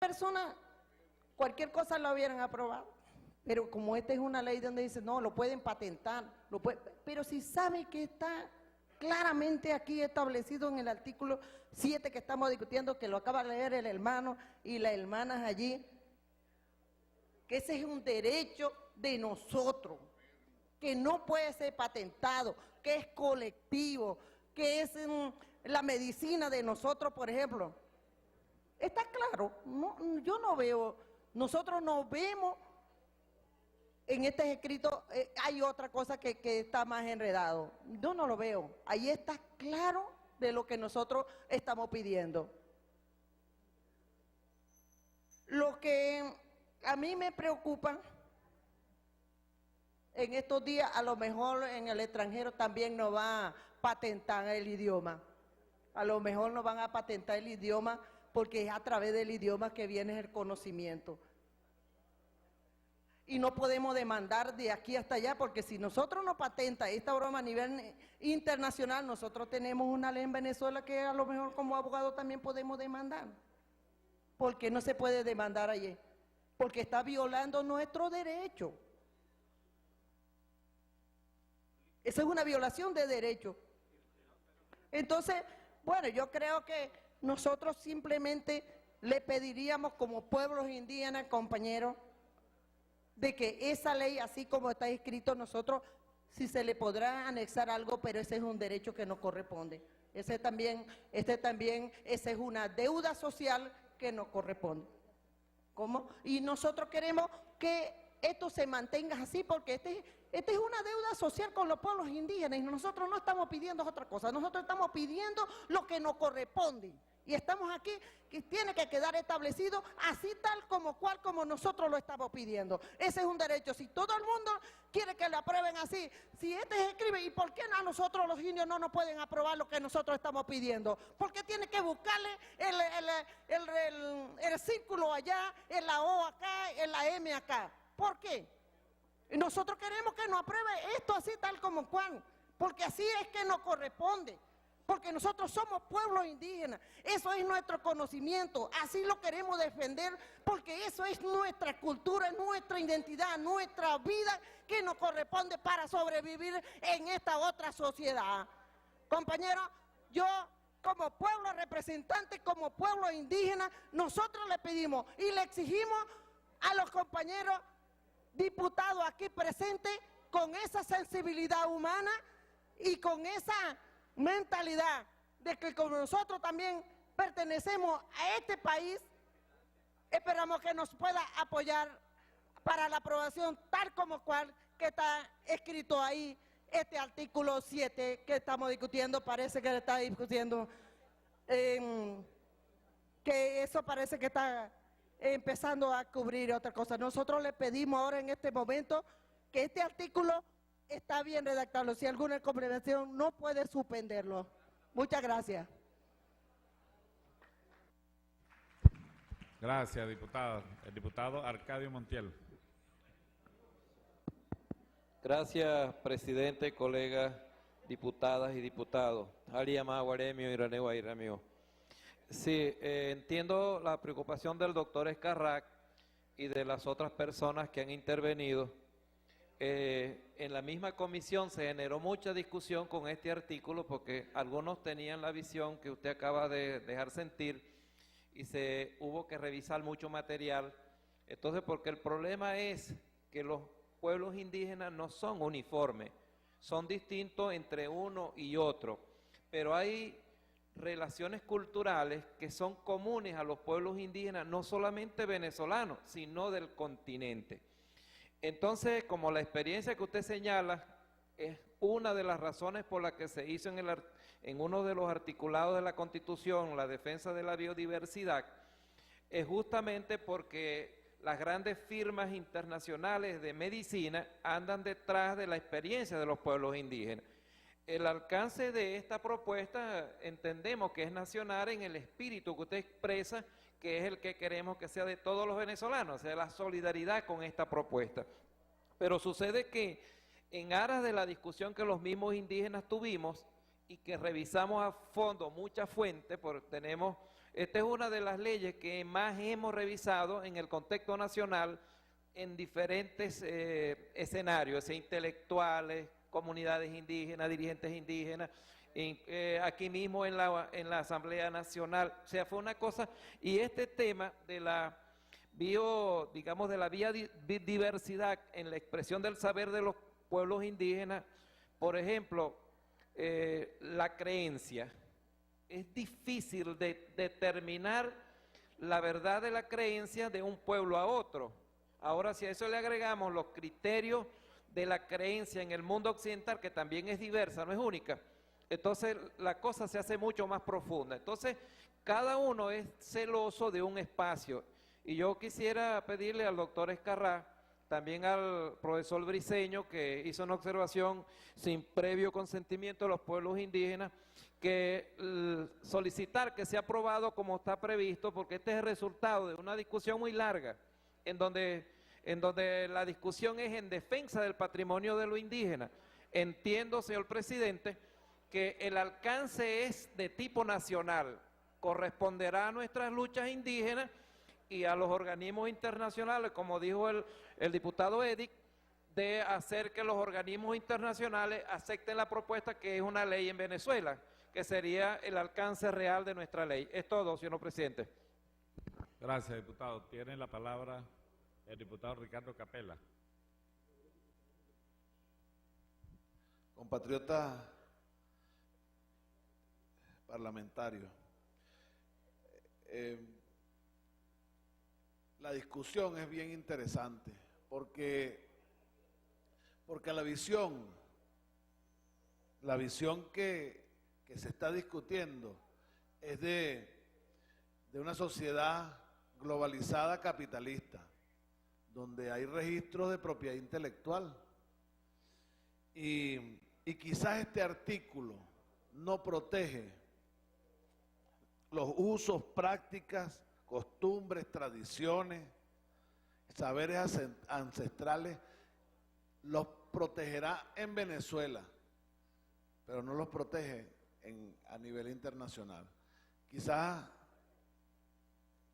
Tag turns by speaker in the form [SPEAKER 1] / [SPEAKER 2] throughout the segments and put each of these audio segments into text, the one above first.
[SPEAKER 1] personas, cualquier cosa lo hubieran aprobado. Pero como esta es una ley donde dice, no, lo pueden patentar, pero si sabe que está claramente aquí establecido en el artículo 7 que estamos discutiendo, que lo acaba de leer el hermano y las hermanas allí, que ese es un derecho de nosotros, que no puede ser patentado, que es colectivo, que es la medicina de nosotros, por ejemplo. Está claro, no, yo no veo, nosotros no vemos en este escrito, hay otra cosa que está más enredado. Yo no lo veo, ahí está claro de lo que nosotros estamos pidiendo. Lo que a mí me preocupa, en estos días a lo mejor en el extranjero también nos va a patentar el idioma. A lo mejor nos van a patentar el idioma porque es a través del idioma que viene el conocimiento. Y no podemos demandar de aquí hasta allá, porque si nosotros no patenta esta broma a nivel internacional, nosotros tenemos una ley en Venezuela que a lo mejor como abogado también podemos demandar. ¿Por qué no se puede demandar allí? Porque está violando nuestro derecho. Esa es una violación de derecho. Entonces, bueno, yo creo que nosotros simplemente le pediríamos como pueblos indígenas, compañeros, de que esa ley, así como está escrito, nosotros, si se le podrá anexar algo, pero ese es un derecho que nos corresponde. Esa es una deuda social que nos corresponde. ¿Cómo? Y nosotros queremos que esto se mantenga así, porque esta es una deuda social con los pueblos indígenas y nosotros no estamos pidiendo otra cosa, nosotros estamos pidiendo lo que nos corresponde. Y estamos aquí, que tiene que quedar establecido así tal como nosotros lo estamos pidiendo. Ese es un derecho. Si todo el mundo quiere que lo aprueben así, si se escribe, ¿y por qué a nosotros los indios no nos pueden aprobar lo que nosotros estamos pidiendo? ¿Por qué tiene que buscarle el círculo allá, en la O acá, en la M acá? ¿Por qué? Y nosotros queremos que nos apruebe esto así tal como cual, porque así es que nos corresponde. Porque nosotros somos pueblos indígenas, eso es nuestro conocimiento, así lo queremos defender, porque eso es nuestra cultura, nuestra identidad, nuestra vida que nos corresponde para sobrevivir en esta otra sociedad. Compañeros, yo como pueblo representante, como pueblo indígena, nosotros le pedimos y le exigimos a los compañeros diputados aquí presentes con esa sensibilidad humana y con esa mentalidad de que como nosotros también pertenecemos a este país, esperamos que nos pueda apoyar para la aprobación tal como cual que está escrito ahí, este artículo 7 que estamos discutiendo, parece que está discutiendo, que eso parece que está empezando a cubrir otra cosa. Nosotros le pedimos ahora en este momento que este artículo está bien redactado, si alguna complementación no puede suspenderlo. Muchas gracias.
[SPEAKER 2] Gracias, diputada. El diputado Arcadio Montiel.
[SPEAKER 3] Gracias, presidente, colegas, diputadas y diputados. Ariama Guaremio, Iraneo Airamio. Sí, entiendo la preocupación del doctor Escarrac y de las otras personas que han intervenido. En la misma comisión se generó mucha discusión con este artículo porque algunos tenían la visión que usted acaba de dejar sentir y se hubo que revisar mucho material. Entonces, porque el problema es que los pueblos indígenas no son uniformes, son distintos entre uno y otro, pero hay relaciones culturales que son comunes a los pueblos indígenas, no solamente venezolanos, sino del continente. Entonces, como la experiencia que usted señala es una de las razones por las que se hizo en uno de los articulados de la Constitución, la defensa de la biodiversidad, es justamente porque las grandes firmas internacionales de medicina andan detrás de la experiencia de los pueblos indígenas. El alcance de esta propuesta entendemos que es nacional en el espíritu que usted expresa, que es el que queremos que sea de todos los venezolanos, o sea, la solidaridad con esta propuesta. Pero sucede que en aras de la discusión que los mismos indígenas tuvimos y que revisamos a fondo muchas fuentes, porque tenemos esta es una de las leyes que más hemos revisado en el contexto nacional en diferentes escenarios, intelectuales, comunidades indígenas, dirigentes indígenas, aquí mismo en la Asamblea Nacional. O sea, fue una cosa, y este tema de la digamos, de la biodiversidad en la expresión del saber de los pueblos indígenas, por ejemplo, la creencia. Es difícil de determinar la verdad de la creencia de un pueblo a otro. Ahora, si a eso le agregamos los criterios de la creencia en el mundo occidental, que también es diversa, no es única, entonces la cosa se hace mucho más profunda. Entonces, cada uno es celoso de un espacio. Y yo quisiera pedirle al doctor Escarrá, también al profesor Briceño, que hizo una observación sin previo consentimiento de los pueblos indígenas, que solicitar que sea aprobado como está previsto, porque este es el resultado de una discusión muy larga, en donde la discusión es en defensa del patrimonio de lo indígena. Entiendo, señor presidente, que el alcance es de tipo nacional, corresponderá a nuestras luchas indígenas y a los organismos internacionales, como dijo el diputado Edic, de hacer que los organismos internacionales acepten la propuesta, que es una ley en Venezuela, que sería el alcance real de nuestra ley. Es todo, señor presidente.
[SPEAKER 2] Gracias, diputado. Tiene la palabra el diputado Ricardo Capella.
[SPEAKER 4] Compatriotas parlamentarios, la discusión es bien interesante porque la visión que se está discutiendo es de una sociedad globalizada capitalista, donde hay registros de propiedad intelectual. Y quizás este artículo no protege los usos, prácticas, costumbres, tradiciones, saberes ancestrales, los protegerá en Venezuela, pero no los protege a nivel internacional. Quizás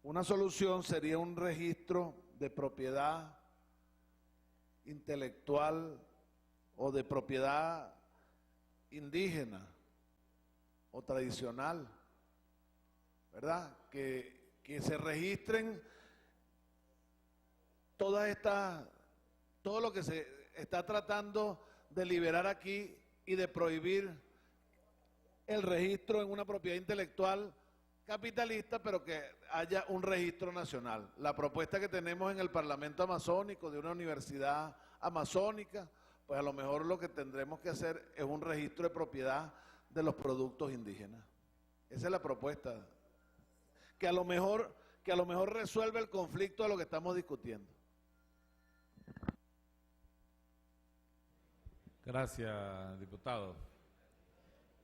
[SPEAKER 4] una solución sería un registro de propiedad intelectual o de propiedad indígena o tradicional, ¿verdad? Que se registren todo lo que se está tratando de liberar aquí y de prohibir el registro en una propiedad intelectual capitalista, pero que haya un registro nacional. La propuesta que tenemos en el Parlamento Amazónico de una universidad amazónica, pues a lo mejor lo que tendremos que hacer es un registro de propiedad de los productos indígenas. Esa es la propuesta, que a lo mejor resuelve el conflicto de lo que estamos discutiendo.
[SPEAKER 2] Gracias, diputado.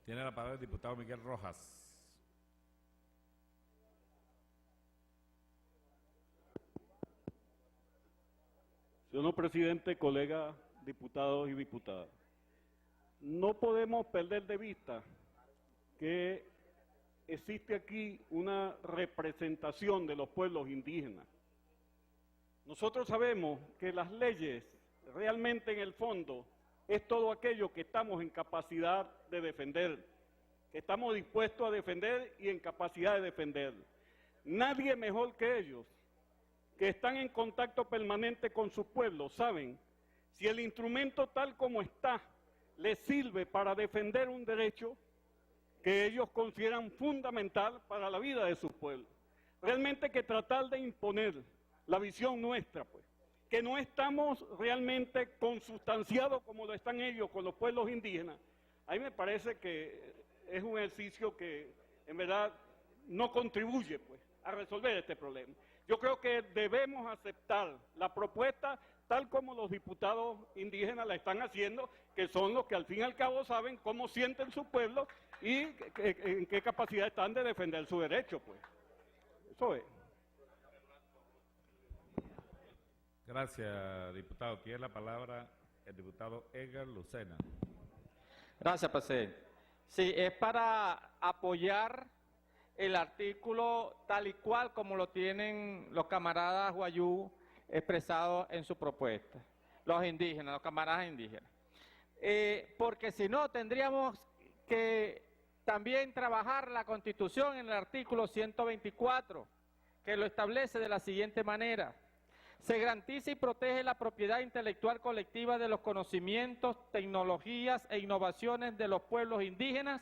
[SPEAKER 2] Tiene la palabra el diputado Miguel Rojas.
[SPEAKER 5] Señor presidente, colegas diputados y diputadas, no podemos perder de vista que existe aquí una representación de los pueblos indígenas. Nosotros sabemos que las leyes realmente en el fondo es todo aquello que estamos en capacidad de defender, que estamos dispuestos a defender y en capacidad de defender. Nadie mejor que ellos, que están en contacto permanente con su pueblo, saben si el instrumento tal como está les sirve para defender un derecho que ellos consideran fundamental para la vida de sus pueblos. Realmente que tratar de imponer la visión nuestra, pues, que no estamos realmente consustanciados como lo están ellos con los pueblos indígenas, a mí me parece que es un ejercicio que en verdad no contribuye, pues, a resolver este problema. Yo creo que debemos aceptar la propuesta tal como los diputados indígenas la están haciendo, que son los que al fin y al cabo saben cómo sienten su pueblo y en qué capacidad están de defender su derecho, pues. Eso es.
[SPEAKER 2] Gracias, diputado. Tiene la palabra el diputado Edgar Lucena.
[SPEAKER 6] Gracias, presidente. Sí, es para apoyar el artículo tal y cual como lo tienen los camaradas Guayú expresado en su propuesta, los indígenas, los camaradas indígenas. Porque si no, tendríamos que también trabajar la Constitución en el artículo 124, que lo establece de la siguiente manera: se garantiza y protege la propiedad intelectual colectiva de los conocimientos, tecnologías e innovaciones de los pueblos indígenas.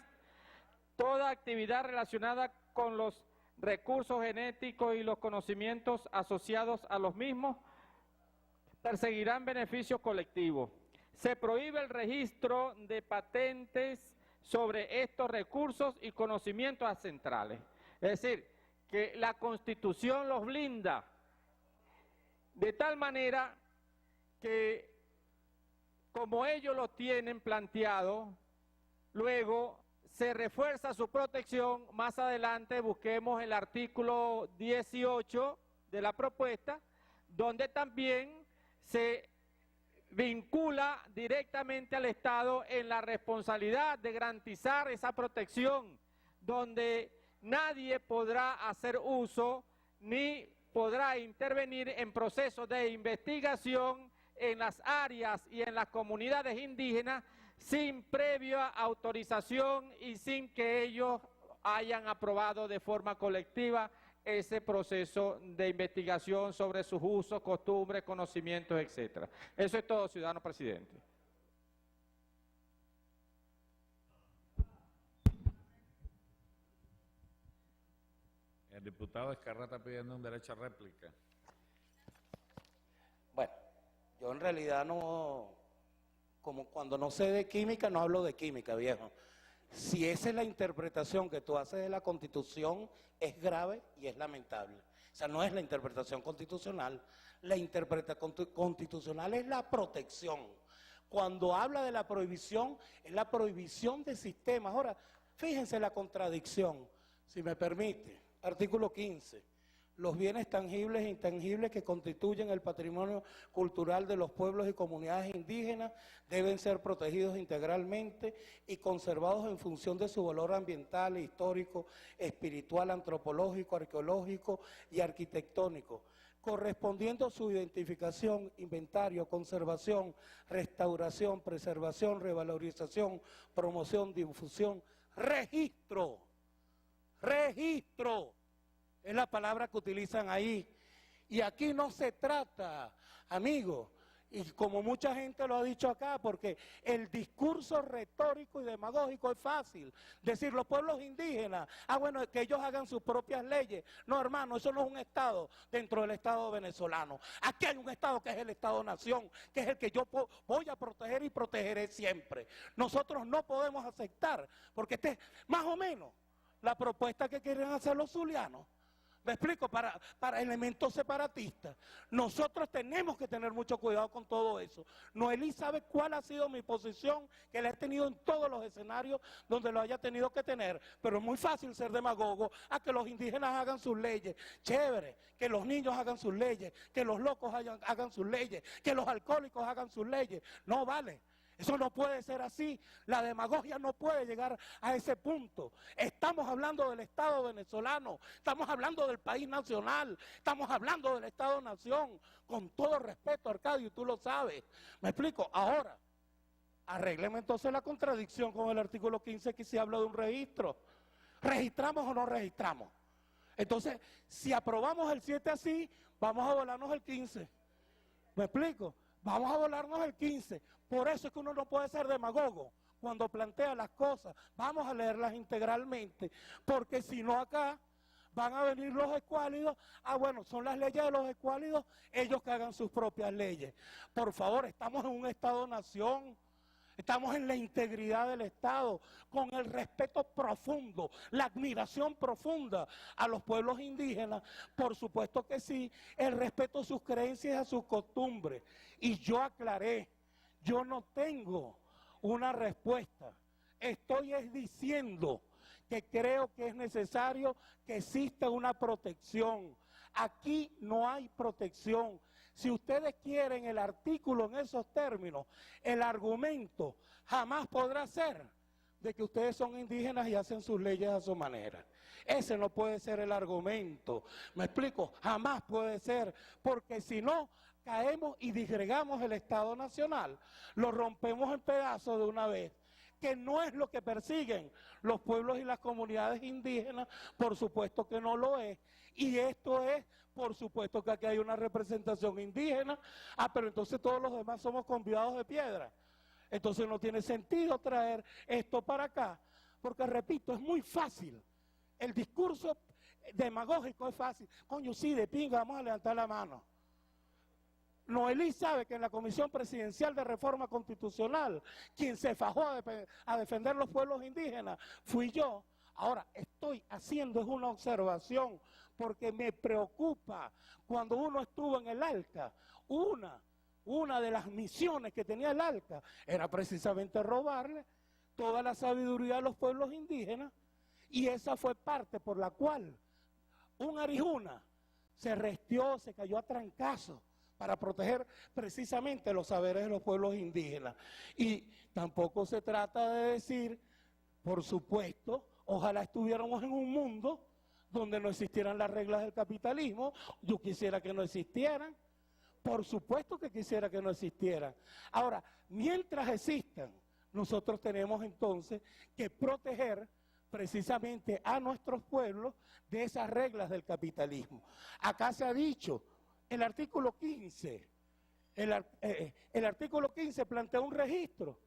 [SPEAKER 6] Toda actividad relacionada con los recursos genéticos y los conocimientos asociados a los mismos perseguirán beneficios colectivos. Se prohíbe el registro de patentes sobre estos recursos y conocimientos ancestrales. Es decir, que la Constitución los blinda de tal manera que, como ellos lo tienen planteado, luego se refuerza su protección. Más adelante busquemos el artículo 18 de la propuesta, donde también se vincula directamente al Estado en la responsabilidad de garantizar esa protección, donde nadie podrá hacer uso ni podrá intervenir en procesos de investigación en las áreas y en las comunidades indígenas sin previa autorización y sin que ellos hayan aprobado de forma colectiva ese proceso de investigación sobre sus usos, costumbres, conocimientos, etc. Eso es todo, ciudadano presidente.
[SPEAKER 2] El diputado Escarra está pidiendo un derecho a réplica.
[SPEAKER 7] Bueno, yo en realidad no, como cuando no sé de química, no hablo de química, viejo. Si esa es la interpretación que tú haces de la Constitución, es grave y es lamentable. O sea, no es la interpretación constitucional. La interpretación constitucional es la protección. Cuando habla de la prohibición, es la prohibición de sistemas. Ahora, fíjense la contradicción, si me permite. Artículo 15. Los bienes tangibles e intangibles que constituyen el patrimonio cultural de los pueblos y comunidades indígenas deben ser protegidos integralmente y conservados en función de su valor ambiental, histórico, espiritual, antropológico, arqueológico y arquitectónico, correspondiendo su identificación, inventario, conservación, restauración, preservación, revalorización, promoción, difusión, registro. Registro es la palabra que utilizan ahí. Y aquí no se trata, amigos, y como mucha gente lo ha dicho acá, porque el discurso retórico y demagógico es fácil. Decir, los pueblos indígenas, bueno, que ellos hagan sus propias leyes. No, hermano, eso no es un Estado dentro del Estado venezolano. Aquí hay un Estado que es el Estado-Nación, que es el que yo voy a proteger y protegeré siempre. Nosotros no podemos aceptar, porque este es más o menos la propuesta que quieren hacer los zulianos. Me explico, para elementos separatistas. Nosotros tenemos que tener mucho cuidado con todo eso. Noelí sabe cuál ha sido mi posición, que la he tenido en todos los escenarios donde lo haya tenido que tener, pero es muy fácil ser demagogo, a que los indígenas hagan sus leyes, chévere, que los niños hagan sus leyes, que los locos hagan sus leyes, que los alcohólicos hagan sus leyes. No vale. Eso no puede ser así, la demagogia no puede llegar a ese punto. Estamos hablando del Estado venezolano, estamos hablando del país nacional, estamos hablando del Estado-Nación, con todo respeto, Arcadio, tú lo sabes. ¿Me explico? Ahora, arreglemos entonces la contradicción con el artículo 15 que se habla de un registro. ¿Registramos o no registramos? Entonces, si aprobamos el 7 así, vamos a volarnos el 15. ¿Me explico? Vamos a volarnos el 15. Por eso es que uno no puede ser demagogo cuando plantea las cosas. Vamos a leerlas integralmente, porque si no acá van a venir los escuálidos. Bueno, son las leyes de los escuálidos, ellos que hagan sus propias leyes. Por favor, estamos en un Estado-Nación. Estamos en la integridad del Estado, con el respeto profundo, la admiración profunda a los pueblos indígenas, por supuesto que sí, el respeto a sus creencias y a sus costumbres. Y yo aclaré, yo no tengo una respuesta, estoy diciendo que creo que es necesario que exista una protección. Aquí no hay protección. Si ustedes quieren el artículo en esos términos, el argumento jamás podrá ser de que ustedes son indígenas y hacen sus leyes a su manera. Ese no puede ser el argumento. ¿Me explico? Jamás puede ser, porque si no, caemos y disgregamos el Estado Nacional, lo rompemos en pedazos de una vez, que no es lo que persiguen los pueblos y las comunidades indígenas, por supuesto que no lo es, y esto es, por supuesto que aquí hay una representación indígena, pero entonces todos los demás somos convidados de piedra, entonces no tiene sentido traer esto para acá, porque repito, es muy fácil, el discurso demagógico es fácil, coño sí, de pinga, vamos a levantar la mano. Noelí sabe que en la Comisión Presidencial de Reforma Constitucional, quien se fajó a defender los pueblos indígenas, fui yo. Ahora, estoy haciendo es una observación, porque me preocupa. Cuando uno estuvo en el ALCA, una de las misiones que tenía el ALCA era precisamente robarle toda la sabiduría a los pueblos indígenas, y esa fue parte por la cual un Arijuna se restió, se cayó a trancazos, para proteger precisamente los saberes de los pueblos indígenas. Y tampoco se trata de decir, por supuesto, ojalá estuviéramos en un mundo donde no existieran las reglas del capitalismo, yo quisiera que no existieran, por supuesto que quisiera que no existieran. Ahora, mientras existan, nosotros tenemos entonces que proteger precisamente a nuestros pueblos de esas reglas del capitalismo. Acá se ha dicho, el artículo 15, el artículo 15 plantea un registro.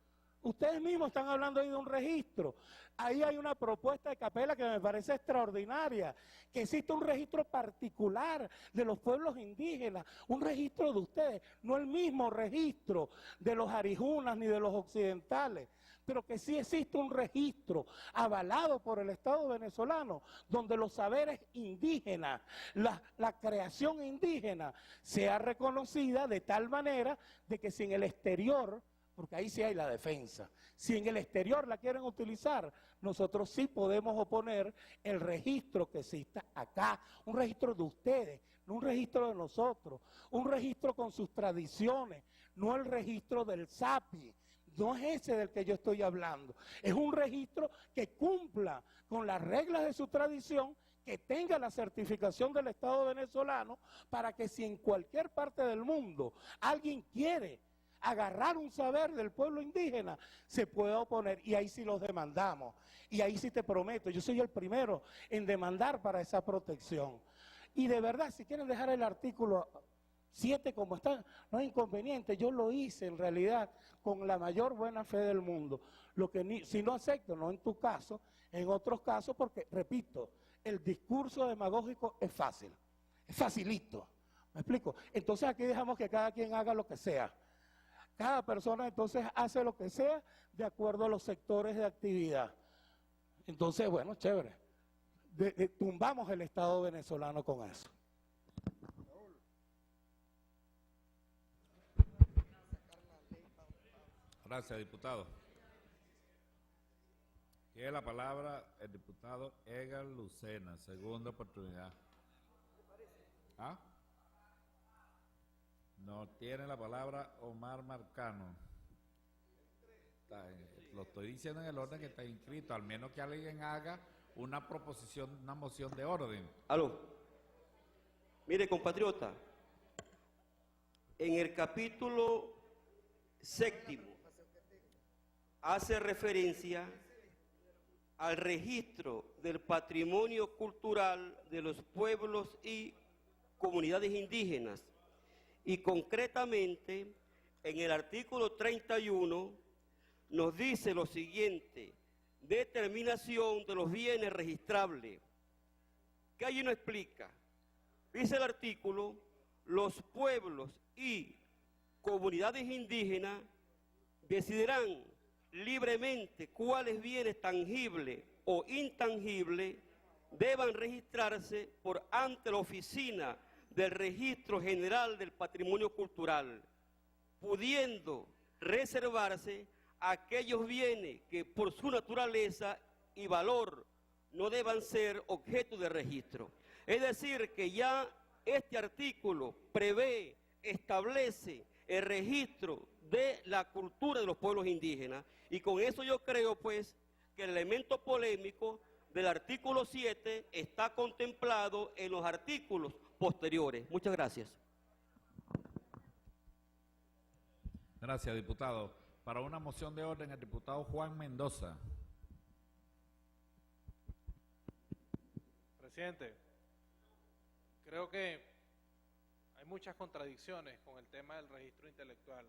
[SPEAKER 7] Ustedes mismos están hablando ahí de un registro. Ahí hay una propuesta de Capella que me parece extraordinaria, que existe un registro particular de los pueblos indígenas, un registro de ustedes, no el mismo registro de los arijunas ni de los occidentales, pero que sí existe un registro avalado por el Estado venezolano, donde los saberes indígenas, la creación indígena, sea reconocida de tal manera de que si en el exterior, porque ahí sí hay la defensa, si en el exterior la quieren utilizar, nosotros sí podemos oponer el registro que exista acá, un registro de ustedes, no un registro de nosotros, un registro con sus tradiciones, no el registro del SAPI. No es ese del que yo estoy hablando, es un registro que cumpla con las reglas de su tradición, que tenga la certificación del Estado venezolano, para que si en cualquier parte del mundo alguien quiere agarrar un saber del pueblo indígena, se pueda oponer, y ahí sí los demandamos, y ahí sí te prometo, yo soy el primero en demandar para esa protección. Y de verdad, si quieren dejar el artículo 7 como está, no es inconveniente, yo lo hice en realidad con la mayor buena fe del mundo. Lo que si no acepto, no en tu caso, en otros casos, porque, repito, el discurso demagógico es fácil, es facilito, ¿me explico? Entonces aquí dejamos que cada quien haga lo que sea. Cada persona entonces hace lo que sea de acuerdo a los sectores de actividad. Entonces, bueno, chévere, tumbamos el Estado venezolano con eso.
[SPEAKER 2] Gracias, diputado. Tiene la palabra el diputado Edgar Lucena, segunda oportunidad. ¿Ah? No tiene la palabra Omar Marcano. Lo estoy diciendo en el orden que está inscrito, al menos que alguien haga una proposición, una moción de orden.
[SPEAKER 8] Aló. Mire, compatriota, en el capítulo 7 hace referencia al registro del patrimonio cultural de los pueblos y comunidades indígenas, y concretamente en el artículo 31 nos dice lo siguiente: determinación de los bienes registrables. ¿Qué allí nos explica? Dice el artículo: los pueblos y comunidades indígenas decidirán libremente cuáles bienes tangibles o intangibles deban registrarse por ante la oficina del Registro General del Patrimonio Cultural, pudiendo reservarse aquellos bienes que por su naturaleza y valor no deban ser objeto de registro. Es decir, que ya este artículo prevé, establece el registro de la cultura de los pueblos indígenas, y con eso yo creo pues que el elemento polémico del artículo 7 está contemplado en los artículos posteriores. Muchas gracias.
[SPEAKER 2] Gracias, diputado. Para una moción de orden, el diputado Juan Mendoza.
[SPEAKER 9] Presidente, creo que hay muchas contradicciones con el tema del registro intelectual,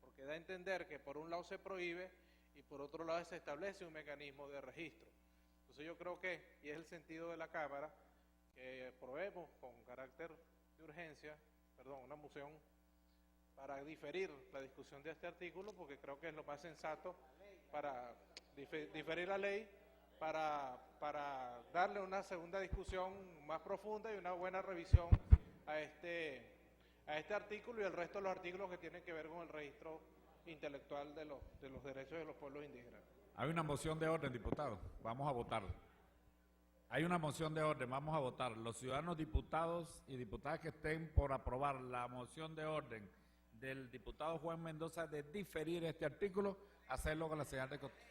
[SPEAKER 9] porque da a entender que por un lado se prohíbe y por otro lado se establece un mecanismo de registro. Entonces yo creo que, y es el sentido de la Cámara, que aprobemos con carácter de urgencia, una moción para diferir la discusión de este artículo, porque creo que es lo más sensato para diferir la ley, para darle una segunda discusión más profunda y una buena revisión a este artículo y el resto de los artículos que tienen que ver con el registro intelectual de los derechos de los pueblos indígenas.
[SPEAKER 2] Hay una moción de orden, diputado. Vamos a votar. Hay una moción de orden, vamos a votar. Los ciudadanos diputados y diputadas que estén por aprobar la moción de orden del diputado Juan Mendoza de diferir este artículo, hacerlo con la señal de costumbre.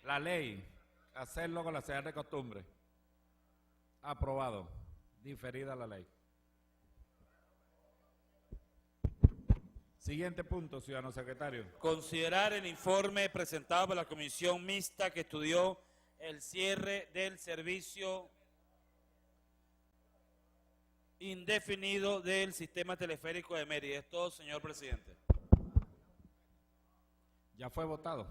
[SPEAKER 2] La ley, hacerlo con la señal de costumbre. Aprobado. Diferida la ley. Siguiente punto, ciudadano secretario.
[SPEAKER 10] Considerar el informe presentado por la Comisión Mixta que estudió el cierre del servicio indefinido del sistema teleférico de Mérida. Es todo, señor presidente.
[SPEAKER 2] Ya fue votado.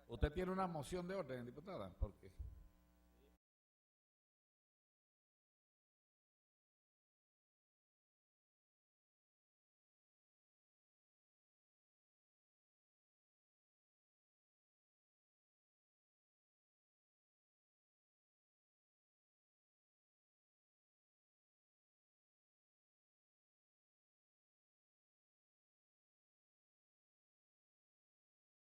[SPEAKER 2] Usted tiene una moción de orden, diputada, porque